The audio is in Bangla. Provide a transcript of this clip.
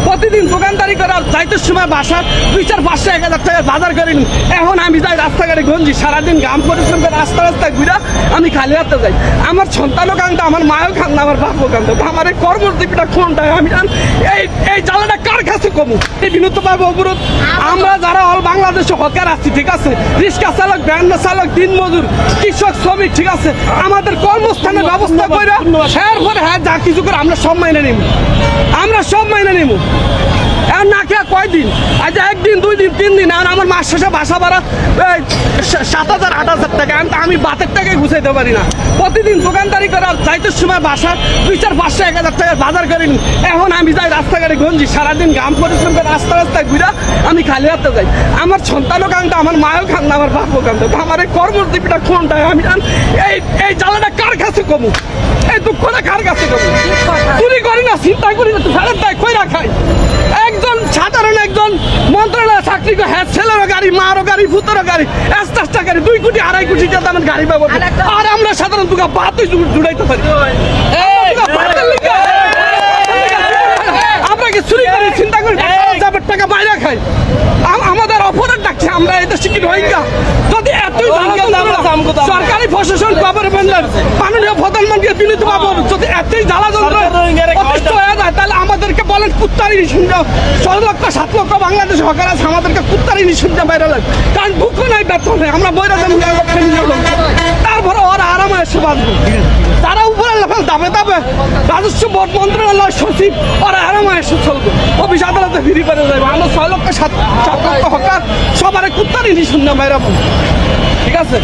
প্রতিদিন দোকানদারি করে যাইতে সময় বাসা 2-4-500-1,000 টাকা বাজার করে নি। এখন আমি যাই রাস্তাঘাটে গঞ্জি, সারাদিন গাম পরিশ্রম করে রাস্তায় ঘুরা আমি খালি হাতে যাই। আমার সন্তানও কান্দে, আমার মায়ও কান্দে, আমার বাপও কান্দে। আমার এই কর্মজীবীটা কোনটা আমি এই জ্বালাটা কার কাছে কমু? এই বিনোদ পাবো অবরোধ। আমরা যারা অল বাংলাদেশে হকার আছি, ঠিক আছে, রিক্সা চালক, ভ্যান চালক, দিনমজুর, কৃষক, শ্রমিক, ঠিক আছে, আমাদের কর্মস্থানের ব্যবস্থা করে এরপরে হ্যাঁ যা কিছু করে আমরা সব মাইনে নিব, আমরা সব মাইনে নিব। এখন না খেয়ে কয়দিন, আজ 1 দিন 2 দিন 3 দিন, এখন আমার মাস শেষে বাসা ভাড়া 7,000-8,000 টাকা, আমি বাতের টাকায় গুছাইতে পারি না। প্রতিদিন দোকানদারি করে যাইতে সময় বাসা 2-4-500-1,000 টাকা বাজার করে নি। এখন আমি যাই রাস্তাঘাটে গঞ্জি, সারাদিন গাম পরিশ্রম করে রাস্তায় ঘুরা আমি খালি হাতে যাই। আমার সন্তানও কান্দে, আমার মায়ও কান্দে, আমার বাপও কান্দে। আমার এই কর্মজীবীটা কোনটা আমি এই জ্বালাটা কার কাছে কমু? এই দুঃখটা কার কাছে কমু? চুরি করি না, চিন্তা করি না, ফেরত দেয়, কইরা খাই। একজন সাধারণ একজন মন্ত্রণালয় চাকরি করে, হ্যাঁ, ছেলেরও গাড়ি, মারও গাড়ি, ভূতেরও গাড়ি, এস্টাসটা গাড়ি, 2 কোটি 2.5 কোটি টাকা দামের গাড়ি ব্যবহার, আর আমরা সাধারণ দুগা বাতই জুড়াইতে পারি। আমরা কি চুরি করি, চিন্তা করি, টাকা বাইরে খাই? আমাদের অপরাধ ডাকছে, আমরা এটা শিখি রোহিঙ্গা। যদি এতই সরকারি প্রশাসন গভর্নমেন্টের মাননীয় প্রধানমন্ত্রী বিনীত বাবু যদি এতই জ্বালা যন্ত্র অতিষ্ঠ হয়ে যায়, তাহলে আমাদেরকে বলেন কুত্তারি নিঃশুন্য 6-7 লক্ষ বাংলাদেশ হকার আছে, আমাদেরকে কুত্তারি নিঃশুন্য বাইরে লাগে। কারণ দুঃখ নাই, বেতন নেই, আমরা বইরা তারপরে ওরা আরামে এসে বাঁচবো। তারা উপরে লেফেল দাবে রাজস্ব বোর্ড মন্ত্রণালয় সচিব ওরা আরামে এসে চলবে, অফিস আদালতে ফিরি করে যাবে। আমরা 6-7 লক্ষ হকার সবার কুত্তারি নিঃশুন্য বাইরে, ঠিক আছে।